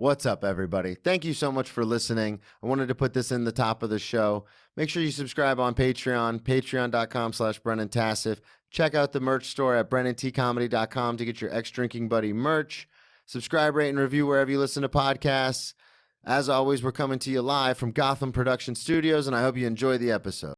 What's up, everybody? Thank you so much for listening. I wanted to put this in the top of the show. Make sure you subscribe on Patreon, patreon.com/Brennan Tassif. Check out the merch store at brennantcomedy.com to get your ex-drinking buddy merch. Subscribe, rate, and review wherever you listen to podcasts. As always, we're coming to you live from Gotham Production Studios, and I hope you enjoy the episode.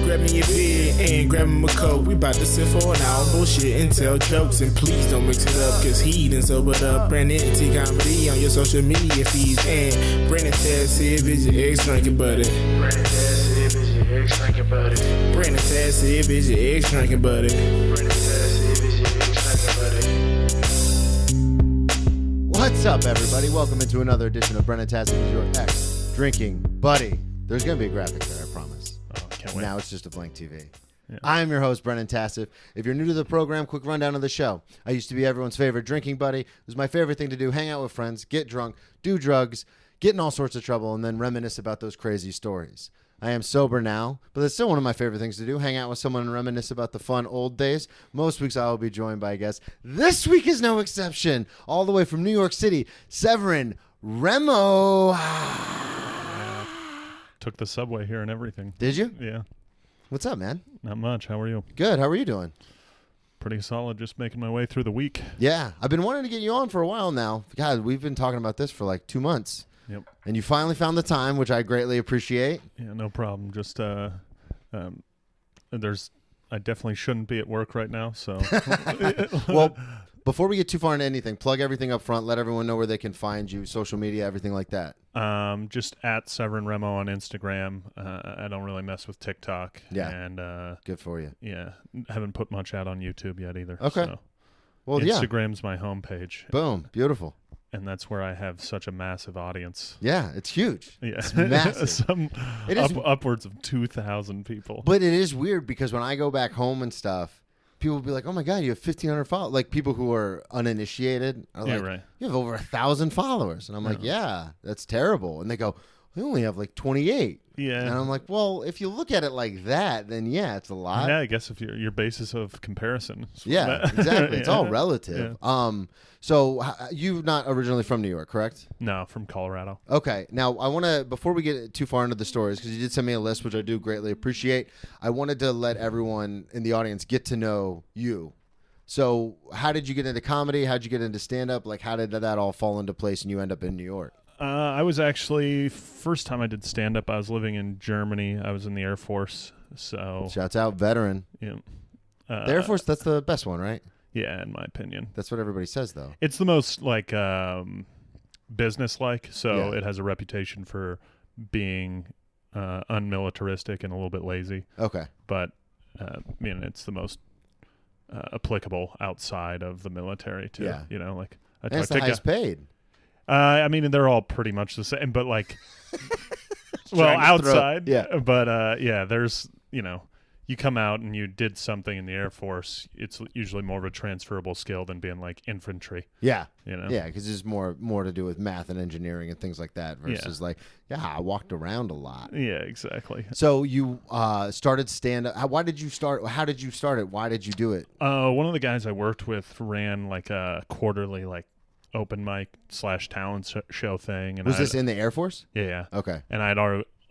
Grab me a beer and grab me a coke. We bout to sit for an hour, bullshit and tell jokes. And please don't mix it up, cause he done sobered up. Brennan T Comedy on your social media feeds. And Brennan Tassif is your ex-drinking buddy. Brennan Tassif is your ex-drinking buddy. Brennan Tassif is your ex-drinking buddy. Brennan Tassif is your ex-drinking buddy. What's up, everybody? Welcome into another edition of Brennan Tassif is your ex-drinking buddy. There's going to be a graphic there, I promise. Can't wait. Now it's just a blank TV. Yeah. I'm your host, Brennan Tassif. If you're new to the program, quick rundown of the show. I used to be everyone's favorite drinking buddy. It was my favorite thing to do, hang out with friends, get drunk, do drugs, get in all sorts of trouble, and then reminisce about those crazy stories. I am sober now, but it's still one of my favorite things to do, hang out with someone and reminisce about the fun old days. Most weeks I will be joined by a guest. This week is no exception. All the way from New York City, Sevrin Remmo. Took the subway here and everything. Did you? Yeah. What's up, man? Not much. How are you? Good. How are you doing? Pretty solid. Just making my way through the week. Yeah. I've been wanting to get you on for a while now. God, we've been talking about this for like 2 months. Yep. And you finally found the time, which I greatly appreciate. Yeah, no problem. Just I definitely shouldn't be at work right now, so Well, before we get too far into anything, plug everything up front. Let everyone know where they can find you, social media, everything like that. just at Sevrin Remmo on Instagram. I don't really mess with TikTok. Yeah. And Good for you. yeah, haven't put much out on YouTube yet either. Okay. So. Well, yeah. Instagram's my homepage. Boom. Beautiful. And that's where I have such a massive audience. Yeah, it's huge. Yeah. It's massive. It is, upwards of 2,000 people. but it is weird because when I go back home and stuff, people will be like, "Oh my God, you have 1,500 followers." Like people who are uninitiated are like, right. "You have over 1,000 followers," and I'm like, "Yeah, that's terrible." And they go, "We only have like 28." Yeah. And I'm like, "Well, if you look at it like that, then yeah, it's a lot." Yeah, I guess if your basis of comparison. Yeah, exactly. It's all Yeah. relative. Yeah. So you're not originally from New York, correct? No, from Colorado. Okay. Now, I want to, before we get too far into the stories, because you did send me a list, which I do greatly appreciate, I wanted to let everyone in the audience get to know you. So how did you get into comedy? How did you get into stand-up? Like, how did that all fall into place and you end up in New York? I was actually, first time I did stand-up, I was living in Germany. I was in the Air Force. So, Shouts out, veteran. yeah. The Air Force, that's the best one, right? Yeah, in my opinion. That's what everybody says, though. It's the most, like, business-like, so Yeah. it has a reputation for being unmilitaristic and a little bit lazy. Okay. But, it's the most applicable outside of the military, too. Yeah. You know, like, I And it's talked the to highest paid. they're all pretty much the same, but like, well, Trying to throw- outside, yeah. But there's, you come out and you did something in the Air Force. It's usually more of a transferable skill than being like infantry. Yeah. You know. Yeah, because there's more to do with math and engineering and things like that versus like, I walked around a lot. Yeah, exactly. So you started stand-up. Why did you start? How did you start it? Why did you do it? One of the guys I worked with ran like a quarterly like open mic / talent show thing. And Was this in the Air Force? Yeah. Okay. And I'd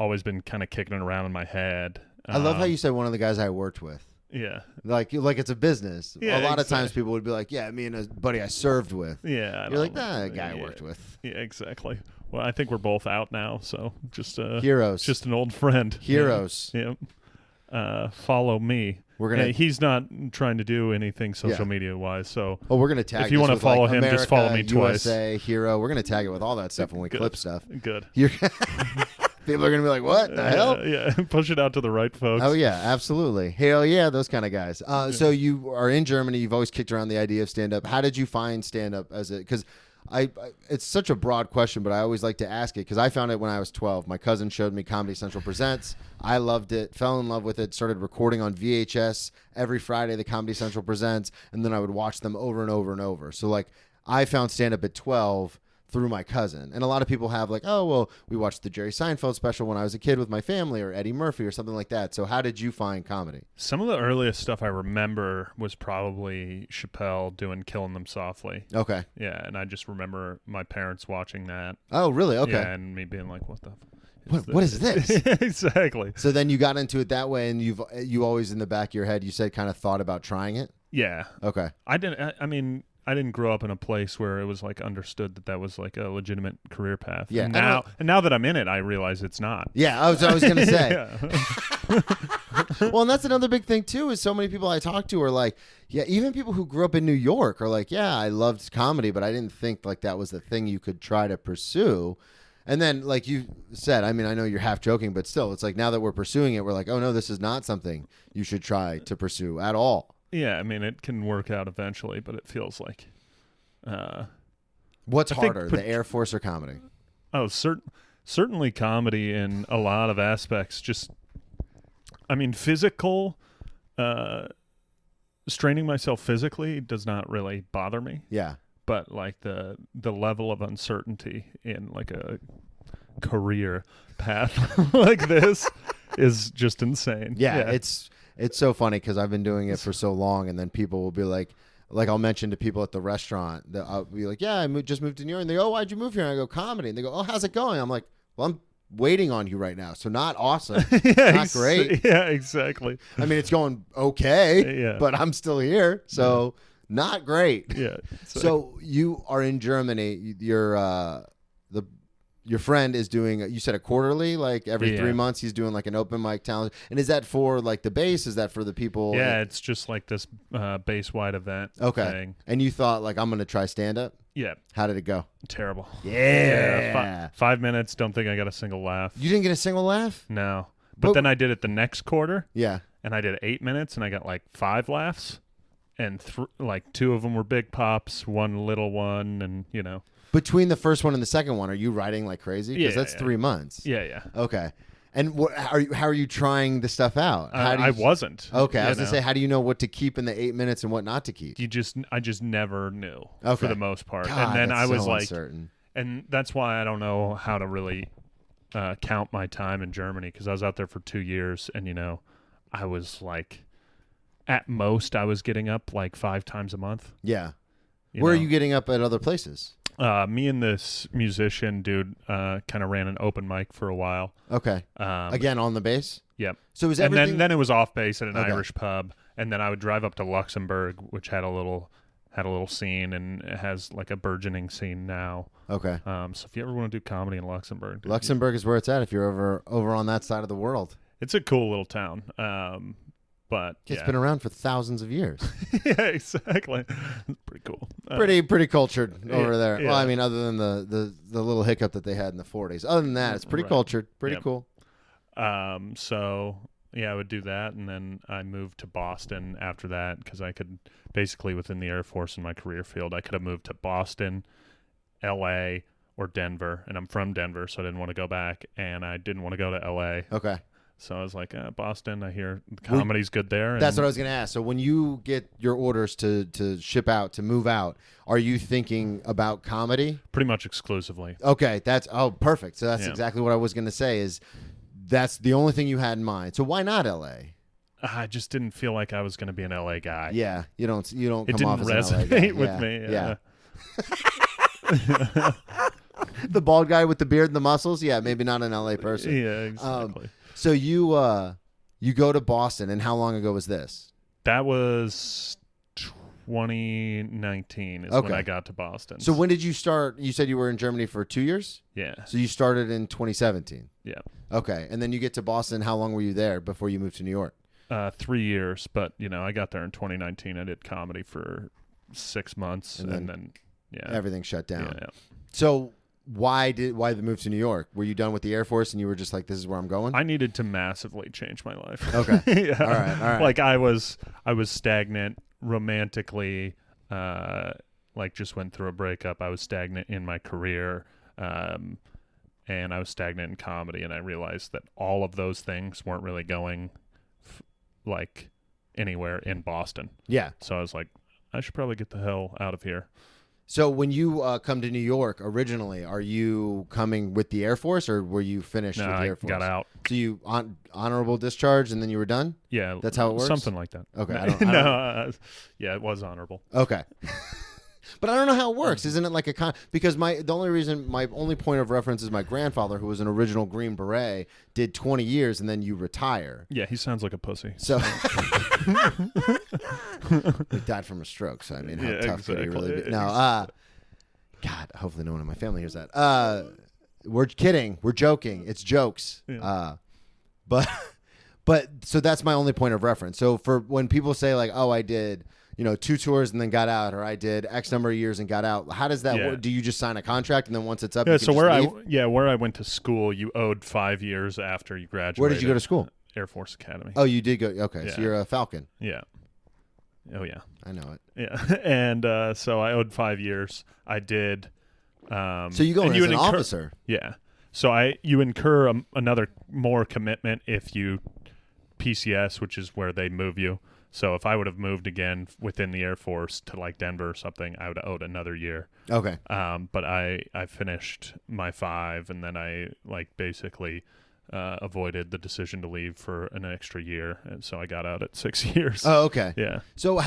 always been kind of kicking it around in my head. I love how you said one of the guys I worked with. Yeah. Like it's a business. Yeah, a lot of exactly. times people would be like, "Yeah, me and a buddy I served with." Yeah. You're like, "Nah, a guy I worked with." Yeah, exactly. Well, I think we're both out now, so just Heroes. just an old friend. Heroes. Yeah. Follow me. We're gonna. He's not trying to do anything social Yeah. media wise, so Oh, we're gonna tag. if you want to follow him, just follow me twice. USA, Hero. We're gonna tag it with all that stuff when we Good. clip stuff. Good. You're People are gonna be like, "What the hell?" Yeah, push it out to the right folks. Oh yeah, absolutely. Hell yeah, those kind of guys. So you are in Germany. You've always kicked around the idea of stand up. How did you find stand up as it? Because it's such a broad question, but I always like to ask it because I found it when I was 12. My cousin showed me Comedy Central Presents. I loved it, fell in love with it, started recording on VHS every Friday, the Comedy Central Presents, and then I would watch them over and over and over. So like I found stand up at 12. through my cousin. And a lot of people have like, oh, well, we watched the Jerry Seinfeld special when I was a kid with my family, or Eddie Murphy or something like that. So how did you find comedy? Some of the earliest stuff I remember was probably Chappelle doing Killing Them Softly. Okay. Yeah, and I just remember my parents watching that. Oh, really? Okay. Yeah, and me being like, what the what is this? Exactly. So then you got into it that way, and you always in the back of your head, you said kind of thought about trying it? Yeah. Okay. I didn't grow up in a place where it was like understood that was like a legitimate career path. Yeah. And now that I'm in it, I realize it's not. Yeah, I was going to say. Yeah. Well, and that's another big thing too, is so many people I talk to are like, yeah, even people who grew up in New York are like, yeah, I loved comedy, but I didn't think like that was the thing you could try to pursue. And then, like you said, I mean, I know you're half joking, but still, it's like now that we're pursuing it, we're like, oh no, this is not something you should try to pursue at all. Yeah, I mean, it can work out eventually, but it feels like. What's I think harder, the Air Force or comedy? Oh, certainly comedy in a lot of aspects. Just, I mean, physical, straining myself physically does not really bother me. Yeah. But like the level of uncertainty in like a career path like this is just insane. Yeah. It's so funny because I've been doing it for so long, and then people will be like I'll mention to people at the restaurant that I'll be like, yeah, I just moved to New York, and they go, oh, why'd you move here? And I go, comedy. And they go, oh, how's it going? I'm like, well, I'm waiting on you right now, so not awesome. Yeah, not great. Yeah, exactly. I mean, it's going okay, Yeah. but I'm still here, so not great. Yeah. So you are in Germany. Your friend is doing, you said a quarterly, like every 3 months he's doing like an open mic talent. And is that for like the base? Is that for the people? Yeah, it's just like this base-wide event thing. And you thought like, I'm going to try stand-up? Yeah. How did it go? Terrible. Yeah. 5 minutes, don't think I got a single laugh. You didn't get a single laugh? No. But then I did it the next quarter. Yeah. And I did 8 minutes, and I got like 5 laughs. And like 2 of them were big pops, 1 little one, and you know. Between the first one and the second one, are you writing like crazy? Because that's 3 months. Yeah. Okay. And how are you trying the stuff out? I wasn't. Okay, I was gonna say, how do you know what to keep in the 8 minutes and what not to keep? I just never knew for the most part. God, and then that's I was so like, uncertain. And that's why I don't know how to really count my time in Germany, because I was out there for 2 years, and you know, I was like, at most, I was getting up like 5 times a month. Yeah. Where are you getting up at other places? Me and this musician dude kind of ran an open mic for a while. Okay. Again, on the base? Yep. So is everything... And then it was off base at an Irish pub, and then I would drive up to Luxembourg, which had a little scene, and it has like a burgeoning scene now. Okay. So if you ever want to do comedy in Luxembourg, Luxembourg is where it's at if you're over on that side of the world. It's a cool little town. But it's been around for thousands of years. Yeah, exactly. Pretty cool. Pretty cultured over there. Yeah. Well, I mean, other than the little hiccup that they had in the 40s. Other than that, it's pretty cultured. Pretty cool. So yeah, I would do that, and then I moved to Boston after that, because I could basically, within the Air Force in my career field, I could have moved to Boston, L.A., or Denver, and I'm from Denver, so I didn't want to go back, and I didn't want to go to L.A. Okay. So I was like, Boston, I hear comedy's good there. And that's what I was going to ask. So when you get your orders to ship out, to move out, are you thinking about comedy? Pretty much exclusively. Okay, perfect. So that's exactly what I was going to say, is that's the only thing you had in mind. So why not L.A.? I just didn't feel like I was going to be an L.A. guy. Yeah, you don't it come off didn't as an LA guy. resonate with me. Yeah. The bald guy with the beard and the muscles? Yeah, maybe not an L.A. person. Yeah, exactly. So you go to Boston, and how long ago was this? That was 2019 is when I got to Boston. So when did you start? You said you were in Germany for 2 years? Yeah. So you started in 2017? Yeah. Okay. And then you get to Boston. How long were you there before you moved to New York? 3 years, but you know, I got there in 2019. I did comedy for 6 months, and then everything shut down. Yeah. So why the move to New York? Were you done with the Air Force and you were just like, this is where I'm going? I needed to massively change my life. Okay. Yeah. All right. Like I was stagnant romantically, like just went through a breakup. I was stagnant in my career, and I was stagnant in comedy, and I realized that all of those things weren't really going like anywhere in Boston. Yeah. So I was like, I should probably get the hell out of here. So when you come to New York originally, are you coming with the Air Force or were you finished No, with the I Air Force? got out. So you honorable discharge and then you were done? Yeah, That's how it works? Something like that. Okay. No, I don't- yeah, it was honorable. Okay. But I don't know how it works. Isn't it like a because my only point of reference is my grandfather, who was an original Green Beret, did 20 years and then you retire. Yeah, he sounds like a pussy. So he died from a stroke. So I mean, how tough could he really be? No, God, hopefully no one in my family hears that. We're kidding. We're joking. It's jokes. Yeah. But so that's my only point of reference. So for when people say like, oh, I did, 2 tours and then got out, or I did X number of years and got out. How does that work? Do you just sign a contract and then once it's up, Yeah, you can so just leave? where I went to school, you owed 5 years after you graduated. Where did you go to school? Air Force Academy. Oh, you did go. Okay, Yeah. so you're a Falcon. Yeah. Oh yeah. I know it. Yeah. And so I owed 5 years. I did. So you go in as an officer. Yeah. So you incur another more commitment if you PCS, which is where they move you. So if I would have moved again within the Air Force to like Denver or something, I would have owed another year. Okay. But I finished my 5, and then I basically avoided the decision to leave for an extra year, and so I got out at 6 years. Oh, okay. Yeah. So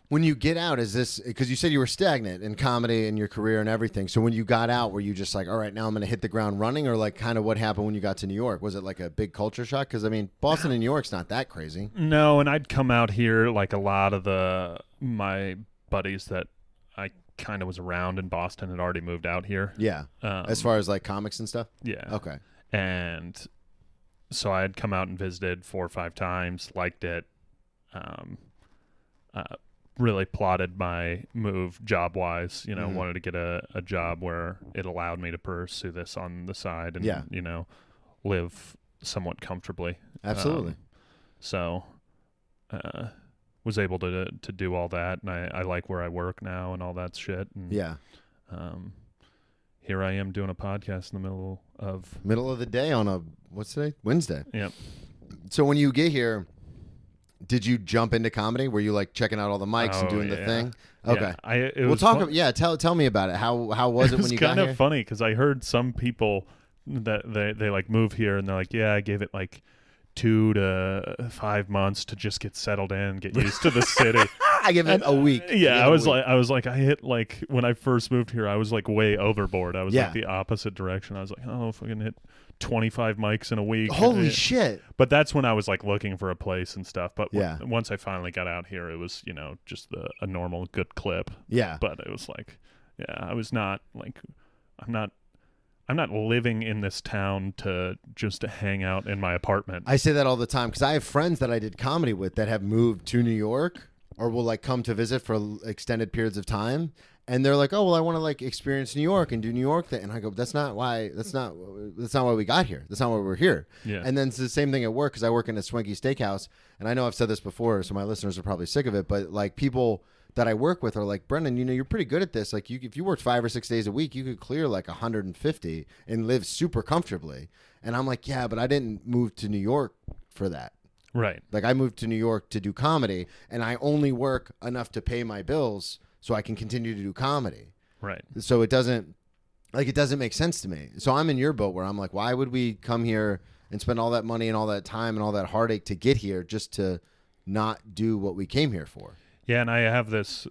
when you get out, is this because you said you were stagnant in comedy and your career and everything? So when you got out, were you just like, all right, now I'm going to hit the ground running, or like kind of what happened when you got to New York? Was it like a big culture shock? Because I mean, Boston and New York's not that crazy. No, and I'd come out here like a lot of my buddies that I kind of was around in Boston had already moved out here. Yeah. As far as like comics and stuff. Yeah. Okay. And so I had come out and visited 4 or 5 times, liked it. Really plotted my move job-wise, wanted to get a job where it allowed me to pursue this on the side and, live somewhat comfortably. Absolutely. So was able to do all that, and I like where I work now and all that shit. And, yeah. Here I am doing a podcast in the middle of the day on what's today? Wednesday. Yep. So when you get here, did you jump into comedy? Were you like checking out all the mics and doing the thing? Okay. Yeah, Tell me about it. How was it when you got here? It was kind of funny because I heard some people that they like move here and they're like, yeah, I gave it like 2 to 5 months to just get settled in, get used to the city. I give it a week. Yeah, I was like, I hit like when I first moved here, I was like way overboard. I was like the opposite direction. I was like, oh, if I can hit 25 mics in a week. Holy shit. But that's when I was like looking for a place and stuff. But yeah. Once I finally got out here, it was, just a normal good clip. Yeah. But it was like, I was not like, I'm not living in this town to just hang out in my apartment. I say that all the time because I have friends that I did comedy with that have moved to New York or will like come to visit for extended periods of time. And they're like, oh, well, I want to like experience New York and do New York thing. And I go, that's not why we got here. That's not why we're here. Yeah. And then it's the same thing at work because I work in a swanky steakhouse. And I know I've said this before, so my listeners are probably sick of it. But like people that I work with are like, Brendan, you're pretty good at this. Like if you worked 5 or 6 days a week, you could clear like 150 and live super comfortably. And I'm like, yeah, but I didn't move to New York for that. Right. Like I moved to New York to do comedy and I only work enough to pay my bills so I can continue to do comedy. Right. So it doesn't make sense to me. So I'm in your boat where I'm like, why would we come here and spend all that money and all that time and all that heartache to get here just to not do what we came here for? Yeah, and I have this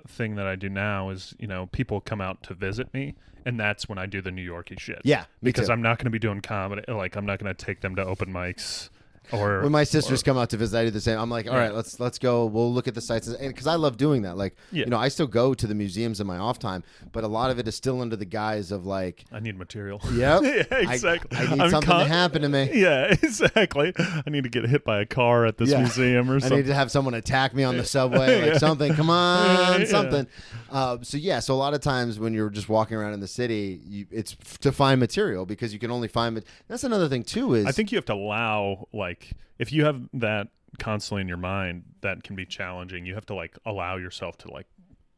thing that I do now is, people come out to visit me, and that's when I do the New Yorkie shit. Yeah, because too. I'm not going to be doing comedy. Like, I'm not going to take them to open mics. Or when my sisters come out to visit, I do the same. I'm like, all right, let's go. We'll look at the sites, and because I love doing that. Like, I still go to the museums in my off time, but a lot of it is still under the guise of like, I need material. Yep, yeah, exactly. I need something to happen to me. Yeah, exactly. I need to get hit by a car at this museum or something. I need to have someone attack me on the subway, like something. Come on, something. So a lot of times when you're just walking around in the city, it's to find material because you can only find it. That's another thing too. Is I think you have to allow if you have that constantly in your mind, that can be challenging. You have to allow yourself to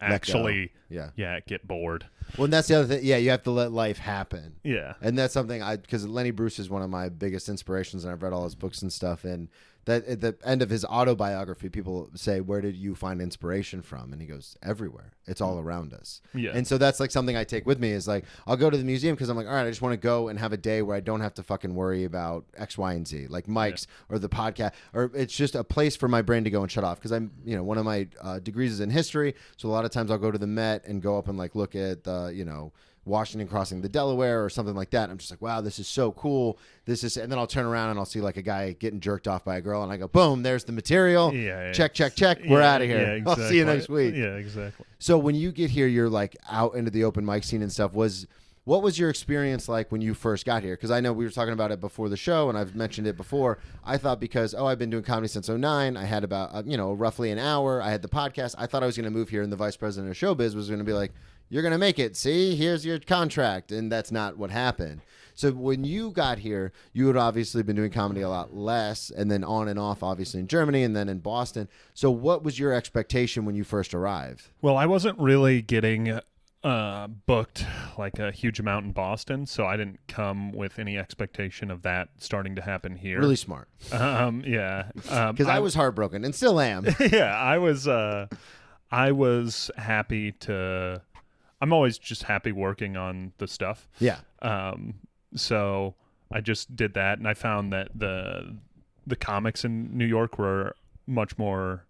actually get bored. Well, and that's the other thing. Yeah, you have to let life happen. Yeah. And that's something because Lenny Bruce is one of my biggest inspirations and I've read all his books and stuff. And that at the end of his autobiography, people say, where did you find inspiration from? And he goes, everywhere. It's all around us. Yeah. And so that's like something I take with me is like, I'll go to the museum because I'm like, all right, I just want to go and have a day where I don't have to fucking worry about X, Y, and Z, like Mike's or the podcast, or it's just a place for my brain to go and shut off. Because I'm, one of my degrees is in history. So a lot of times I'll go to the Met and go up and like look at the, Washington crossing the Delaware or something like that. I'm just like, wow, this is so cool. And then I'll turn around and I'll see like a guy getting jerked off by a girl, and I go, boom, there's the material. Yeah. Check. We're out of here. Yeah, exactly. I'll see you next week. Yeah, exactly. So when you get here, you're like out into the open mic scene and stuff. What was your experience like when you first got here? Because I know we were talking about it before the show, and I've mentioned it before. I thought because, I've been doing comedy since 2009. I had about, roughly an hour. I had the podcast. I thought I was going to move here, and the vice president of showbiz was going to be like, you're going to make it. See, here's your contract. And that's not what happened. So when you got here, you had obviously been doing comedy a lot less, and then on and off, obviously, in Germany and then in Boston. So what was your expectation when you first arrived? Well, I wasn't really getting booked like a huge amount in Boston, so I didn't come with any expectation of that starting to happen here. Really smart. Yeah. Because I was heartbroken and still am. Yeah, I was happy to... I'm always just happy working on the stuff. Yeah. So I just did that, and I found that the comics in New York were much more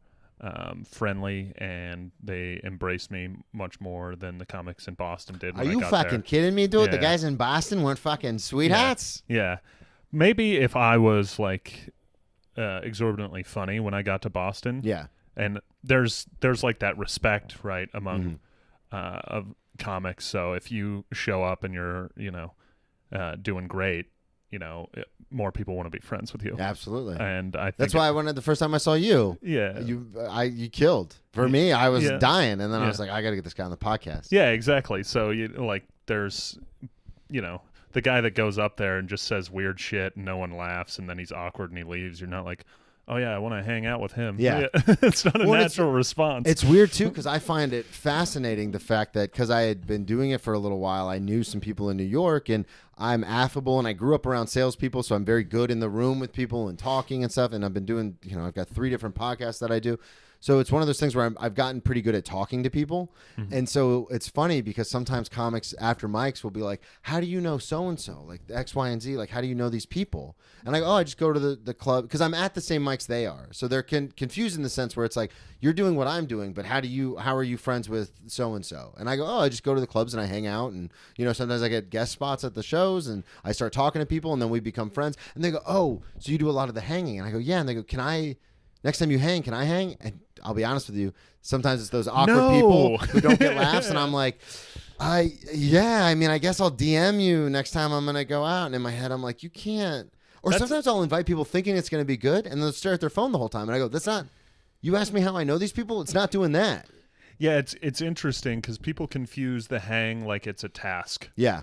friendly, and they embraced me much more than the comics in Boston did. Are you fucking kidding me, dude? Yeah. The guys in Boston weren't fucking sweethearts? Yeah. Maybe if I was like exorbitantly funny when I got to Boston. Yeah. And there's like that respect, right, among of comics. So if you show up and you're, doing great, more people want to be friends with you. Absolutely. And I think that's why I wanted the first time I saw you. Yeah. You killed. For me, I was dying, and then I Yeah. was like, I got to get this guy on the podcast. Yeah, exactly. So there's, the guy that goes up there and just says weird shit and no one laughs, and then he's awkward and he leaves. You're not like, oh yeah, I want to hang out with him. Yeah. It's not a natural response. It's weird too, because I find it fascinating the fact that because I had been doing it for a little while, I knew some people in New York, and I'm affable, and I grew up around salespeople, so I'm very good in the room with people and talking and stuff. And I've been doing, I've got 3 different podcasts that I do. So it's one of those things where I've gotten pretty good at talking to people. Mm-hmm. And so it's funny because sometimes comics after mics will be like, how do you know so-and-so? Like X, Y, and Z, like how do you know these people? And I go, I just go to the club because I'm at the same mics they are. So they're confused in the sense where it's like, you're doing what I'm doing, but how are you friends with so-and-so? And I go, I just go to the clubs and I hang out, and sometimes I get guest spots at the shows and I start talking to people, and then we become friends. And they go, oh, so you do a lot of the hanging? And I go, yeah. And they go, next time you hang, can I hang? And I'll be honest with you, sometimes it's those awkward people who don't get laughs, and I'm like, I guess I'll DM you next time I'm going to go out. And in my head, I'm like, you can't. Or sometimes I'll invite people thinking it's going to be good, and they'll stare at their phone the whole time. And I go, that's not, you ask me how I know these people? It's not doing that. Yeah, it's interesting because people confuse the hang like it's a task. Yeah.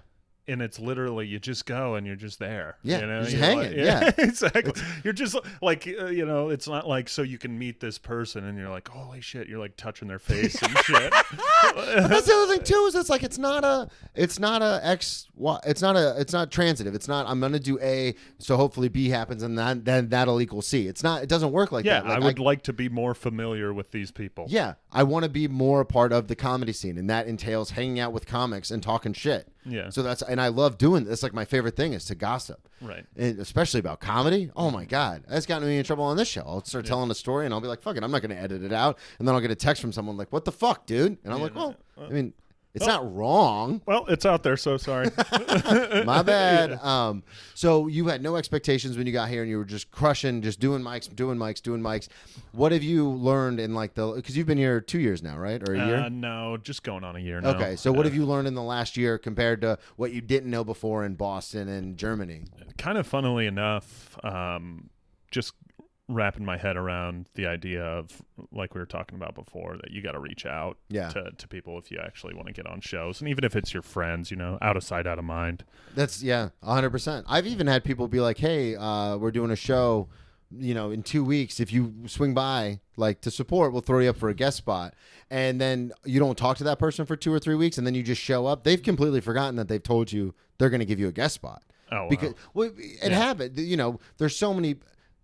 And it's literally you just go and you're just there. Yeah, you're just hanging. Yeah, exactly. You're just like it's not like so you can meet this person and you're like, holy shit, you're like touching their face and shit. But that's the other thing too, is it's like it's not transitive. It's not I'm gonna do A, so hopefully B happens, and then that'll equal C. It doesn't work like that. Yeah, I would like to be more familiar with these people. Yeah, I want to be more a part of the comedy scene, and that entails hanging out with comics and talking shit. Yeah. So and I love doing this. Like my favorite thing is to gossip. Right. And especially about comedy. Oh my God. That's gotten me in trouble on this show. I'll start telling a story and I'll be like, fuck it, I'm not going to edit it out. And then I'll get a text from someone like, what the fuck, dude? And I'm like, well, I mean, it's not wrong. Well, it's out there, so sorry. My bad. So you had no expectations when you got here, and you were just crushing, just doing mics. What have you learned in because you've been here 2 years now, right? Or a year? No, just going on a year now. Okay, so what have you learned in the last year compared to what you didn't know before in Boston and Germany? Kind of funnily enough, just wrapping my head around the idea of, like we were talking about before, that you got to reach out to people if you actually want to get on shows. And even if it's your friends, out of sight, out of mind. That's 100%. I've even had people be like, hey, we're doing a show, in 2 weeks. If you swing by, to support, we'll throw you up for a guest spot. And then you don't talk to that person for 2 or 3 weeks, and then you just show up. They've completely forgotten that they've told you they're going to give you a guest spot. Oh, wow. Because it happened. There's so many.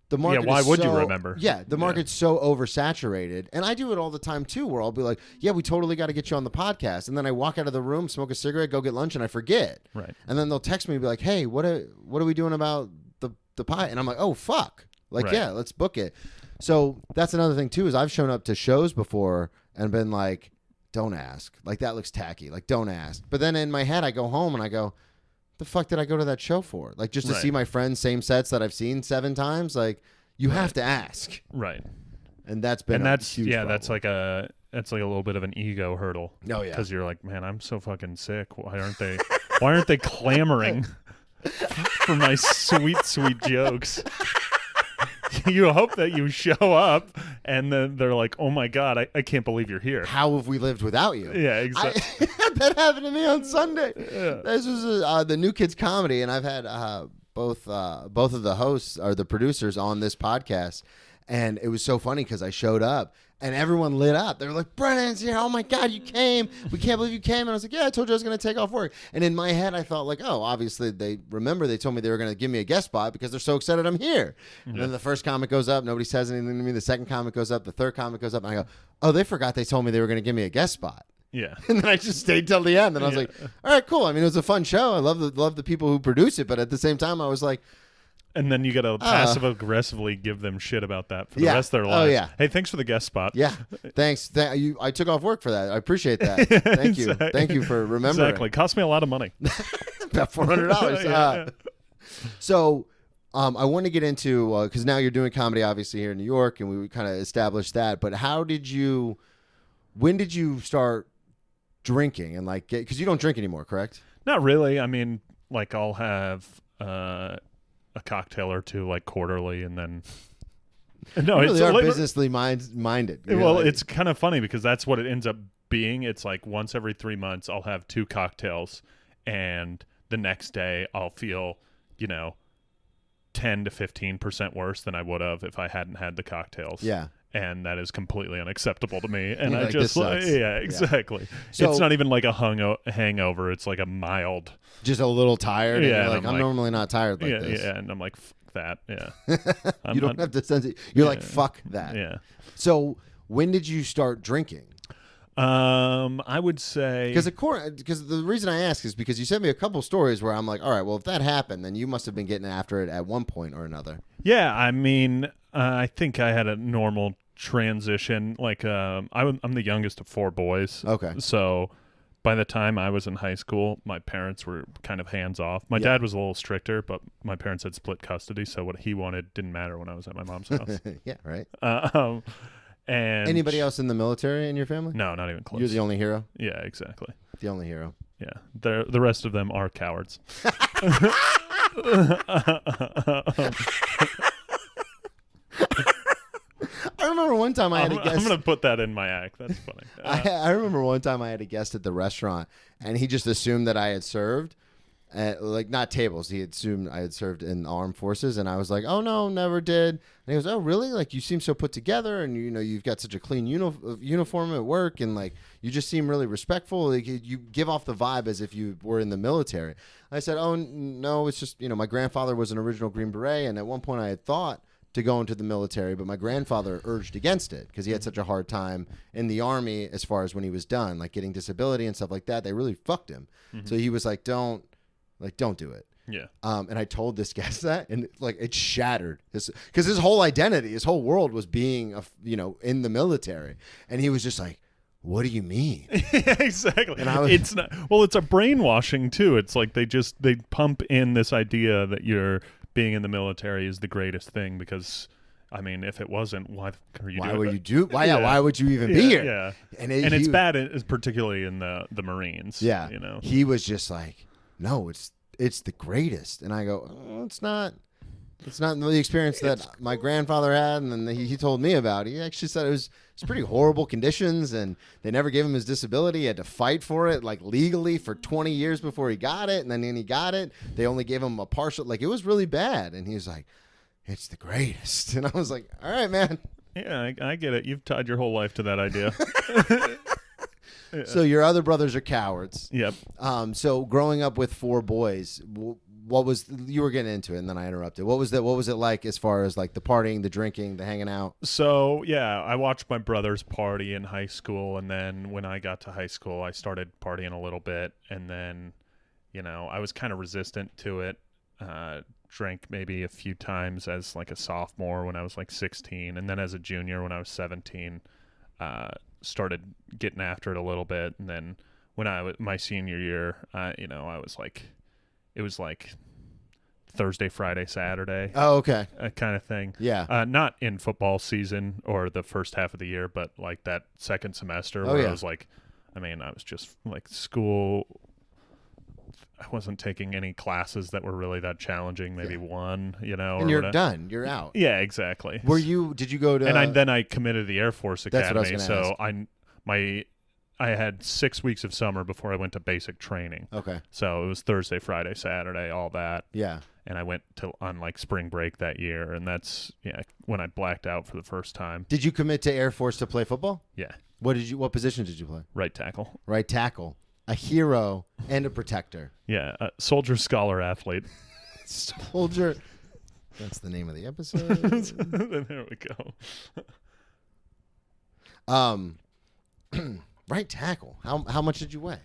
the market why is would you so- remember? Yeah, the market's so oversaturated. And I do it all the time too, where I'll be like, yeah, we totally got to get you on the podcast. And then I walk out of the room, smoke a cigarette, go get lunch, and I forget. Right. And then they'll text me and be like, hey, what are we doing about the pie? And I'm like, oh, fuck. Like, Right. yeah, let's book it. So that's another thing too, is I've shown up to shows before and been like, don't ask. Like, that looks tacky. Like, don't ask. But then in my head, I go home and I go, the fuck did I go to that show for? Like, just to Right. see my friends' same sets that I've seen 7 times? Like, you have to ask. Right. And that's been And a that's huge problem. that's like a little bit of an ego hurdle. Oh, yeah. Because you're like, man, I'm so fucking sick. Why aren't they clamoring for my sweet jokes? You hope that you show up and then they're like, oh my God, I can't believe you're here. How have we lived without you? Yeah, exactly. That happened to me on Sunday. This was the New Kids Comedy, and I've had both of the hosts or the producers on this podcast, and it was so funny because I showed up and everyone lit up. They were like, Brennan's here. Oh my God, you came. We can't believe you came. And I was like, yeah, I told you I was going to take off work. And in my head, I thought like, oh, obviously they told me they were going to give me a guest spot because they're so excited I'm here. Yeah. And then the first comic goes up. Nobody says anything to me. The second comic goes up. The third comic goes up. And I go, oh, they forgot they told me they were going to give me a guest spot. Yeah. And then I just stayed till the end. And I was like, all right, cool. I mean, it was a fun show. I love the people who produce it. But at the same time, I was like, and then you got to passive aggressively give them shit about that for the rest of their Oh, lives. yeah. Hey, thanks for the guest spot. yeah, thanks. I took off work for that. I appreciate that. Thank you. Thank you for remembering. Exactly. Cost me a lot of money. About $400. Yeah. So I want to get into, because now you're doing comedy obviously here in New York, and we kind of established that. But when did you start drinking and like, because you don't drink anymore, correct? Not really. I mean, like I'll have a cocktail or two like quarterly, and then no, you really are it's businessly minded. well, Like, it's kind of funny because that's what it ends up being. It's like once every 3 months I'll have 2 cocktails, and the next day I'll feel 10 to 15% worse than I would have if I hadn't had the cocktails. Yeah. And that is completely unacceptable to me. And You're I like, just "This sucks." yeah, exactly. So- it's not even like a hangover. It's like a mild. just a little tired. Yeah, And and you're like, I'm I'm like- normally not tired like yeah, this. yeah. And I'm like, fuck that. Yeah. You don't have to sense it. You're like, fuck that. Yeah. So when did you start drinking? I would say Because the reason I ask is because you sent me a couple stories where I'm like, all right, well, if that happened, then you must have been getting after it at one point or another. yeah. I mean, I think I had a normal transition. Like, I'm the youngest of 4 boys. Okay. So by the time I was in high school, my parents were kind of hands off. My dad was a little stricter, but my parents had split custody, so what he wanted didn't matter when I was at my mom's house. Yeah, right. And Anybody else in the military in your family? No, not even close. You're the only hero? Yeah, exactly. The only hero. Yeah, the rest of them are cowards. I remember one time I had a guest. I'm gonna put that in my act. That's funny. I remember one time I had a guest at the restaurant, and he just assumed that I had served. Like, not tables. He assumed I had served in the armed forces, and I was like, "Oh no, never did." And he goes, "Oh really? Like, you seem so put together, and you've got such a clean uniform at work, and like you just seem really respectful. Like, you give off the vibe as if you were in the military." I said, "Oh no, it's just my grandfather was an original Green Beret, and at one point I had thought to go into the military, but my grandfather urged against it because he had such a hard time in the Army as far as when he was done, like getting disability and stuff like that. They really fucked him. So he was like, don't do it." Yeah. And I told this guest that, and like it shattered because his whole identity, his whole world was being in the military, and he was just like, "What do you mean?" Exactly. And I was, it's not. Well, it's a brainwashing too. It's like they pump in this idea that you're being in the military is the greatest thing because. I mean, if it wasn't, why are you? Why doing would it? you do? Why? Yeah. Why would you even be here? Yeah. And it's bad, particularly in the Marines. Yeah. He was just like, "No, it's the greatest," and I go, "Oh, it's not." It's not the experience that my grandfather had, and then he told me about. He actually said it's pretty horrible conditions, and they never gave him his disability. He had to fight for it, like legally, for 20 years before he got it, and then when he got it, they only gave him a partial. Like, it was really bad, and he was like, "It's the greatest," and I was like, "All right, man." Yeah, I get it. You've tied your whole life to that idea. So your other brothers are cowards. Yep. So growing up with 4 boys, what was you were getting into it, and then I interrupted. What was it like as far as like the partying, the drinking, the hanging out? So yeah, I watched my brothers party in high school, and then when I got to high school, I started partying a little bit, and then, I was kind of resistant to it. Drank maybe a few times as like a sophomore when I was like 16, and then as a junior when I was 17, started getting after it a little bit, and then when my senior year, I was like, it was like Thursday, Friday, Saturday. Oh, okay. Kind of thing. Yeah. Not in football season or the first half of the year, but like that second semester Oh, where yeah. I was like, I was just like school. I wasn't taking any classes that were really that challenging. Maybe one, And or you're whatever. done. You're out. Yeah, exactly. Did you go to? And then I committed to the Air Force That's what I was Academy. gonna So I had 6 weeks of summer before I went to basic training. Okay. So it was Thursday, Friday, Saturday, all that. Yeah. And I went on like spring break that year, and that's when I blacked out for the first time. Did you commit to Air Force to play football? Yeah, What position did you play? right tackle. Right tackle. A hero and a protector. Yeah, soldier, scholar, athlete. Soldier. That's the name of the episode. There we go. Right tackle. How much did you weigh?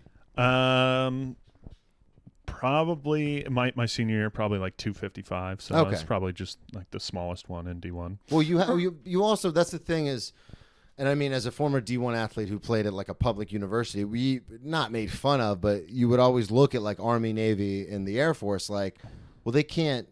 Probably my senior year, probably like 255. So Okay. that's probably just like the smallest one in D1. Well, you also, that's the thing is, and I mean, as a former D1 athlete who played at like a public university, we not made fun of, but you would always look at like Army, Navy, and the Air Force like, well, they can't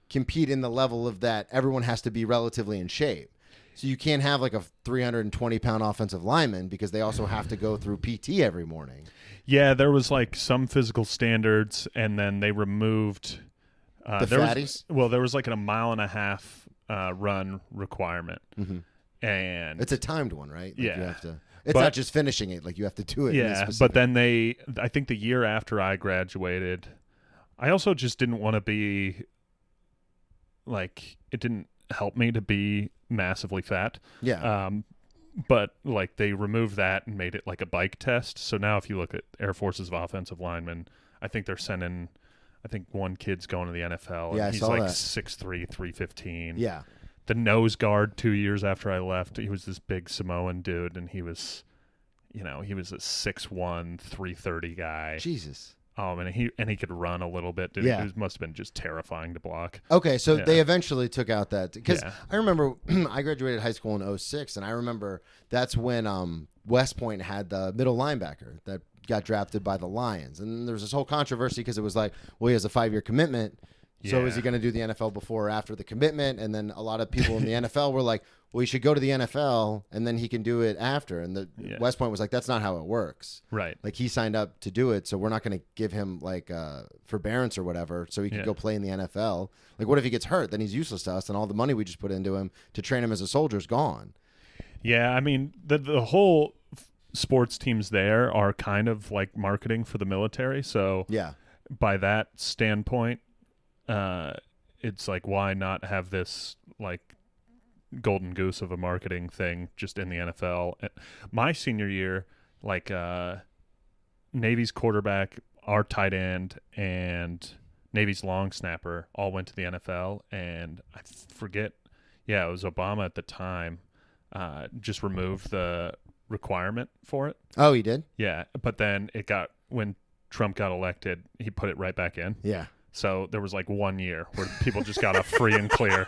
compete in the level of that. Everyone has to be relatively in shape. So you can't have like a 320-pound offensive lineman because they also have to go through PT every morning. Yeah, there was like some physical standards, and then they removed The fatties? There was like a 1.5 mile run requirement, and It's a timed one, right? Like Yeah. You have to. It's But- not just finishing it; like you have to do it. in a yeah. specific- But then I think the year after I graduated, I also just didn't want to be like, it didn't help me to be massively fat. yeah, But like they removed that and made it like a bike test. So now if you look at Air Force's offensive linemen, I think they're sending, one kid's going to the NFL. Yeah, I and he's saw like that. 6'3", 315. yeah. The nose guard 2 years after I left, he was this big Samoan dude, and he was a 6'1", 330 guy. Jesus. And he could run a little bit. Dude. Yeah. It must have been just terrifying to block. Okay, so Yeah. they eventually took out that because Yeah. I remember I graduated high school in 2006, and I remember that's when West Point had the middle linebacker that got drafted by the Lions, and there was this whole controversy because it was like, well, he has a 5-year commitment, so is he Yeah. going to do the NFL before or after the commitment? And then a lot of people in the NFL were like, well, he should go to the NFL and then he can do it after. And the Yeah. West Point was like, that's not how it works. Right. Like he signed up to do it, so we're not going to give him like forbearance or whatever, so he could Yeah. go play in the NFL. Like, what if he gets hurt? Then he's useless to us, and all the money we just put into him to train him as a soldier is gone. Yeah, I mean, the whole sports teams there are kind of like marketing for the military. So Yeah, by that standpoint, it's like, why not have this like golden goose of a marketing thing just in the NFL? My senior year, like Navy's quarterback, our tight end, and Navy's long snapper all went to the NFL, and I forget, it was Obama at the time, just removed the requirement for it. Oh, he did? Yeah, but then when Trump got elected, he put it right back in. Yeah. So there was like 1 year where people just got off free and clear.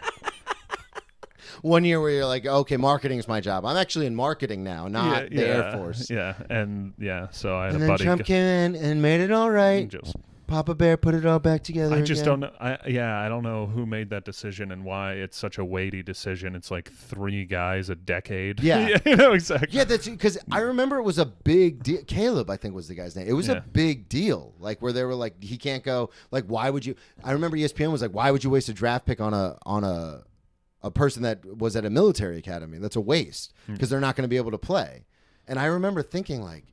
1 year where you're like, okay, marketing is my job. I'm actually in marketing now, not the Air Force. Yeah, and so I had And a then buddy. Trump came in and made it all right. Just, Papa Bear put it all back together. I just again. don't know. I don't know who made that decision and why it's such a weighty decision. It's like 3 guys a decade. Yeah. Exactly. Yeah, that's because I remember it was a big deal. Caleb, I think, was the guy's name. It was a Yeah. big deal, like where they were like, he can't go. Like, why would you? I remember ESPN was like, why would you waste a draft pick on a person that was at a military academy? That's a waste because they're not going to be able to play. And I remember thinking like,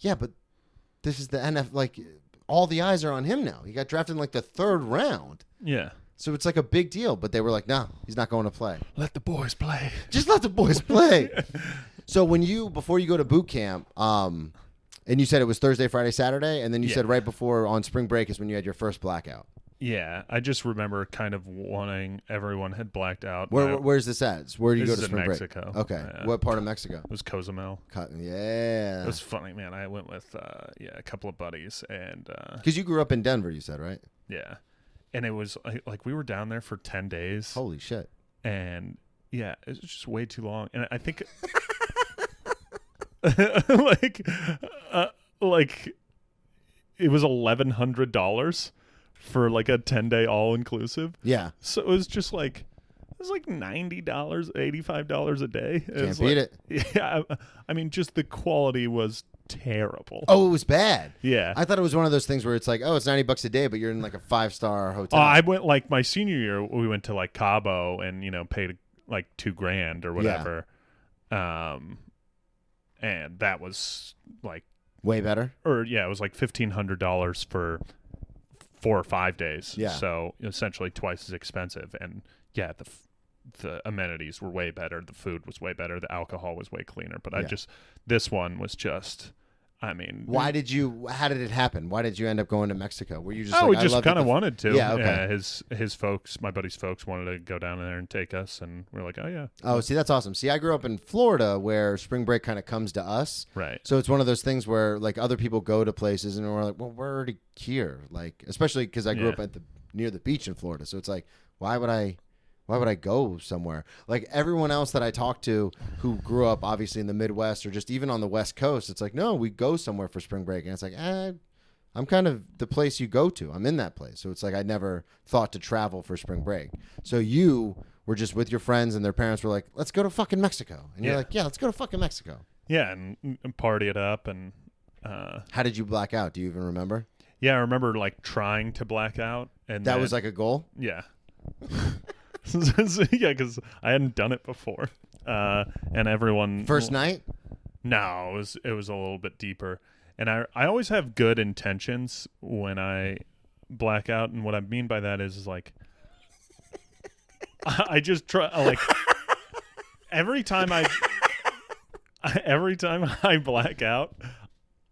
yeah, but this is the NFL. Like, all the eyes are on him now. He got drafted in like the 3rd round. Yeah. So it's like a big deal, but they were like, no, he's not going to play. Let the boys play. Just let the boys play. So before you go to boot camp, and you said it was Thursday, Friday, Saturday, and then you Yeah. said right before on spring break is when you had your first blackout. Yeah, I just remember kind of wanting everyone had blacked out. Where's this at? Where do you go to This is in spring Mexico. break? Okay. Yeah. What part of Mexico? It was Cozumel. Yeah. It was funny, man. I went with a couple of buddies, and Because you grew up in Denver, you said, right? yeah, and it was like we were down there for 10 days. Holy shit. And yeah, it was just way too long. And I think like it was $1,100 for like a 10-day all-inclusive. Yeah. So it was just like $90, $85 a day. Can't beat it. Yeah, I mean, just the quality was terrible. Oh, it was bad. Yeah. I thought it was one of those things where it's like, oh, it's $90 a day, but you're in like a 5-star hotel. I went like my senior year. We went to like Cabo and paid like $2,000 or whatever. And that was like way better. Or yeah, it was like $1,500 for 4 or 5 days. Yeah. So essentially twice as expensive. And yeah, the amenities were way better. The food was way better. The alcohol was way cleaner. But this one was just. I mean, how did it happen? Why did you end up going to Mexico? Were you just we just kind of wanted to. Yeah, okay. His folks, my buddy's folks wanted to go down there and take us, and we were like, oh, yeah. Oh, see, that's awesome. See, I grew up in Florida where spring break kind of comes to us. Right. So it's one of those things where like other people go to places and we're like, well, we're already here. Like, especially because I grew up near the beach in Florida. So it's like, why would I go somewhere? Like everyone else that I talk to who grew up obviously in the Midwest or just even on the West Coast, it's like, no, we go somewhere for spring break. And it's like, I'm kind of the place you go to. I'm in that place. So it's like I never thought to travel for spring break. So you were just with your friends and their parents were like, let's go to fucking Mexico. And you're like, yeah, let's go to fucking Mexico. Yeah, and party it up. And how did you black out? Do you even remember? Yeah, I remember like trying to black out. And that was like a goal? Yeah. Yeah, because I hadn't done it before, and everyone. First night? No, it was a little bit deeper, and I always have good intentions when I black out, and what I mean by that is like, I just try like every time I black out,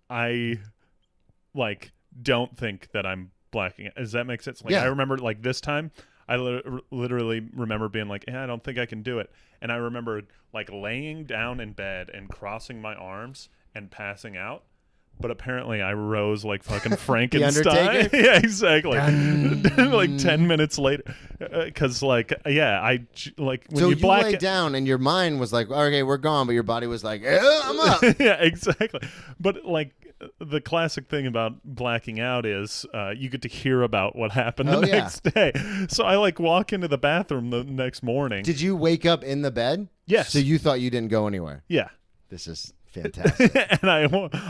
I like don't think that I'm blacking out. Does that make sense? Like I remember like this time. I literally remember being like, I don't think I can do it. And I remember like laying down in bed and crossing my arms and passing out. But apparently I rose like fucking Frankenstein. Yeah, exactly. Like 10 minutes later. Because like, yeah, I like when so you black lay down and your mind was like, okay, we're gone. But your body was like, I'm up. Yeah, exactly. But like, the classic thing about blacking out is you get to hear about what happened the next day. So I like walk into the bathroom the next morning. Did you wake up in the bed? Yes. So you thought you didn't go anywhere? Yeah. This is fantastic. And I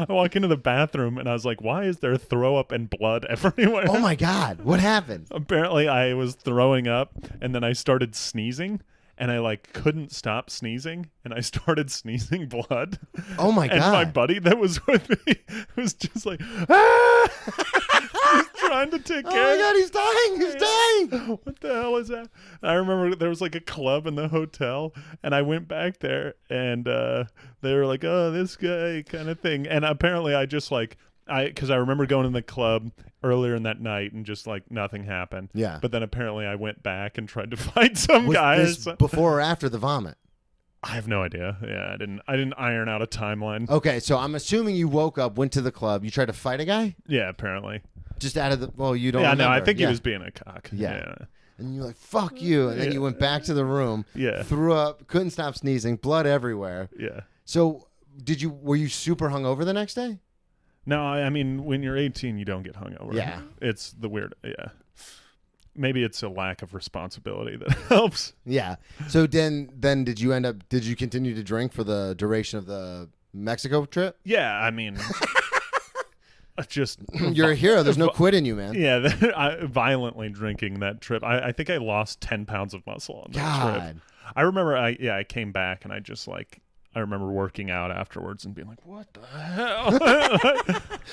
walk into the bathroom and I was like, why is there throw up and blood everywhere? Oh my God. What happened? Apparently I was throwing up and then I started sneezing. And I like couldn't stop sneezing, and I started sneezing blood. Oh my God! And my buddy that was with me was just like, ah! He's trying to take care. Oh my God, he's dying! He's dying! What the hell is that? I remember there was like a club in the hotel, and I went back there, and they were like, "Oh, this guy," kind of thing. And apparently, I just like. Because I remember going in the club earlier in that night and just like nothing happened. Yeah. But then apparently I went back and tried to find some guy. Was this before or after the vomit? I have no idea. Yeah, I didn't iron out a timeline. Okay, so I'm assuming you woke up, went to the club, you tried to fight a guy? Yeah, apparently. Just out of the you don't. Yeah, remember. No, I think he was being a cock. Yeah. And you're like, fuck you. And then you went back to the room. Yeah. Threw up, couldn't stop sneezing, blood everywhere. Yeah. So were you super hungover the next day? No, I mean, when you're 18, you don't get hungover. Yeah. It's the weird, Maybe it's a lack of responsibility that helps. Yeah. So then did you continue to drink for the duration of the Mexico trip? Yeah, I mean, just... You're a hero. There's no quit in you, man. Yeah, violently drinking that trip. I think I lost 10 pounds of muscle on that trip. I remember, I came back and I just like... I remember working out afterwards and being like, what the hell?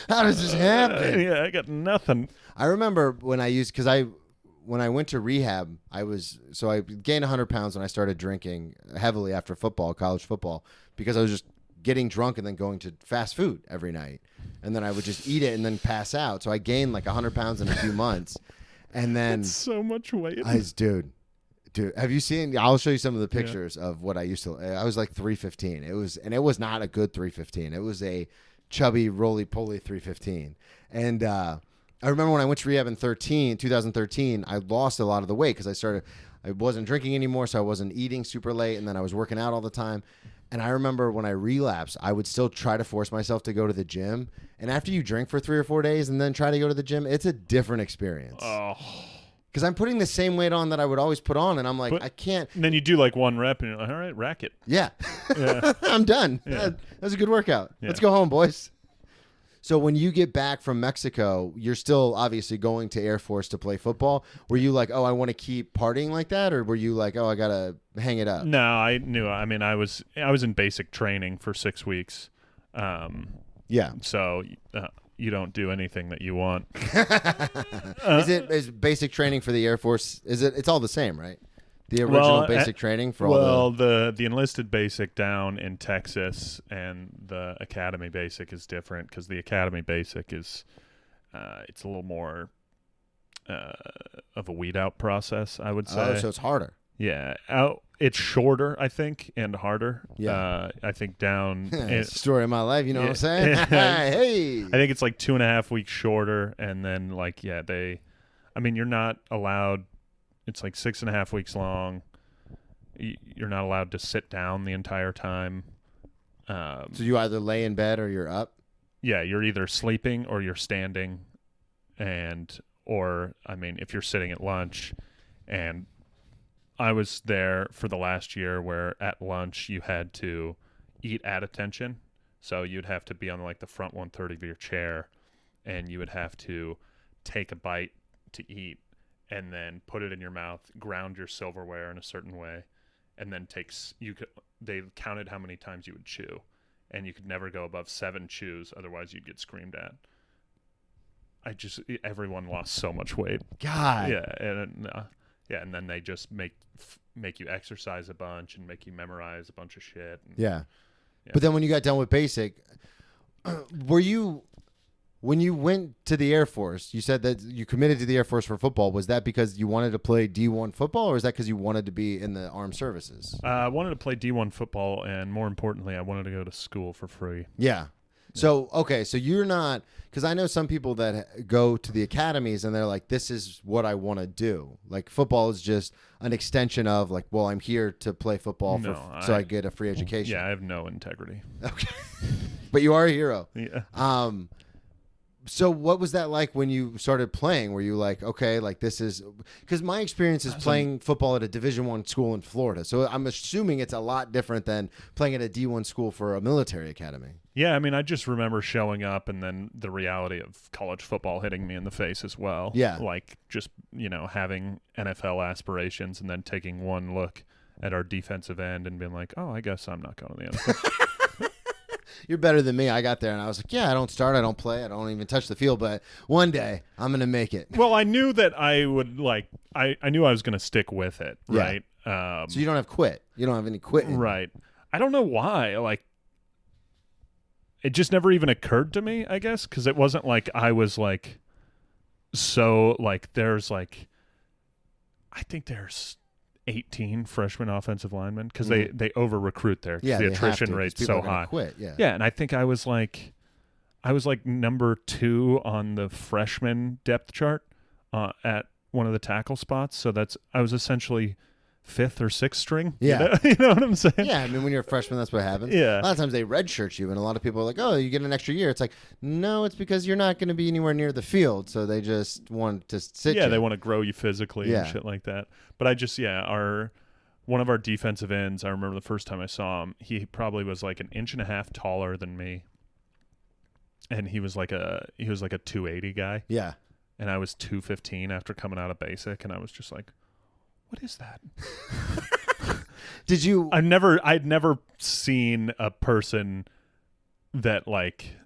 How does this happen? Yeah, I got nothing. I remember when when I went to rehab, I gained 100 pounds when I started drinking heavily after college football, because I was just getting drunk and then going to fast food every night. And then I would just eat it and then pass out. So I gained like 100 pounds in a few months. And then That's so much weight. dude, have you seen? I'll show you some of the pictures of what I used to. I was like 315. It was not a good 315. It was a chubby, roly-poly 315. And I remember when I went to rehab in 2013, I lost a lot of the weight because I wasn't drinking anymore, so I wasn't eating super late, and then I was working out all the time. And I remember when I relapsed, I would still try to force myself to go to the gym. And after you drink for 3 or 4 days and then try to go to the gym, it's a different experience. Oh. Because I'm putting the same weight on that I would always put on, and I'm like, I can't. And then you do like 1 rep, and you're like, all right, rack it. Yeah. Yeah. I'm done. Yeah. That was a good workout. Yeah. Let's go home, boys. So when you get back from Mexico, you're still obviously going to Air Force to play football. Were you like, oh, I want to keep partying like that? Or were you like, oh, I got to hang it up? No, I knew. I mean, I was in basic training for 6 weeks. Yeah. So you don't do anything that you want. Is basic training for the Air Force? It's all the same, right? The original basic training for all the enlisted basic down in Texas and the academy basic is different because the academy basic is it's a little more of a weed out process, I would say. Oh, so it's harder. Yeah, it's shorter, I think, and harder. Yeah, I think down. Story of my life, you know what I'm saying? Hey, I think it's like 2.5 weeks shorter, and then like you're not allowed. It's like 6.5 weeks long. You're not allowed to sit down the entire time. So you either lay in bed or you're up? Yeah, you're either sleeping or you're standing. If you're sitting at lunch. And I was there for the last year where at lunch you had to eat at attention. So you'd have to be on like the front 1/3 of your chair, and you would have to take a bite to eat, and then put it in your mouth, ground your silverware in a certain way, and then they counted how many times you would chew, and you could never go above 7 chews, otherwise you'd get screamed at. Everyone lost so much weight. God. Yeah, and then they just make you exercise a bunch and make you memorize a bunch of shit. Yeah. But then when you got done with basic, when you went to the Air Force, you said that you committed to the Air Force for football. Was that because you wanted to play D1 football, or is that because you wanted to be in the armed services? I wanted to play D1 football, and more importantly, I wanted to go to school for free. Yeah. So, okay, so you're not, because I know some people that go to the academies and they're like, this is what I want to do. Like, football is just an extension of, like, well, I'm here to play football so I get a free education. Yeah, I have no integrity. Okay. But you are a hero. Yeah. So what was that like when you started playing? Were you like, okay, like this is, because my experience is playing football at a Division I school in Florida. So I'm assuming it's a lot different than playing at a D1 school for a military academy. Yeah, I mean, I just remember showing up and then the reality of college football hitting me in the face as well. Yeah. Like just, having NFL aspirations and then taking one look at our defensive end and being like, oh, I guess I'm not going to the NFL. You're better than me. I got there and I was like, yeah, I don't start, I don't play, I don't even touch the field, but one day I'm going to make it. Well, I knew that I would I knew I was going to stick with it, right? So you don't have quit. You don't have any quitting. Right. I don't know why. Like, it just never even occurred to me, I guess, because it wasn't like I was like, so like there's like, I think there's 18 freshman offensive linemen because they over recruit there. Yeah, the attrition rate's so high. Quit. Yeah. Yeah, and I think I was like number 2 on the freshman depth chart at one of the tackle spots. So I was essentially 5th or 6th string. Yeah, you know what I'm saying? Yeah, I mean when you're a freshman, that's what happens. Yeah, a lot of times they redshirt you, and a lot of people are like, "Oh, you get an extra year." It's like, no, it's because you're not going to be anywhere near the field, so they just want to sit. Yeah, they want to grow you physically and shit like that. But one of our defensive ends, I remember the first time I saw him, he probably was like an inch and a half taller than me. And he was like a 280 guy. Yeah. And I was 215 after coming out of basic, and I was just like, what is that? Did you I'd never seen a person that like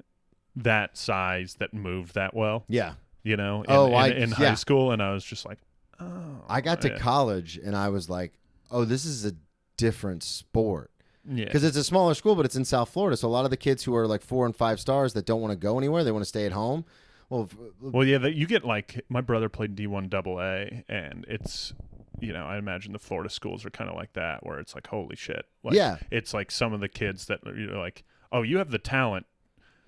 that size that moved that well. Yeah. In high school, and I was just like, oh. I got to college and I was like, oh, this is a different sport. Yeah. Because it's a smaller school, but it's in South Florida. So a lot of the kids who are like 4 and 5 stars that don't want to go anywhere, they want to stay at home. Well, yeah, you get like my brother played D1 AA, and it's, I imagine the Florida schools are kind of like that, where it's like, holy shit. Like, yeah. It's like some of the kids that you're like, oh, you have the talent,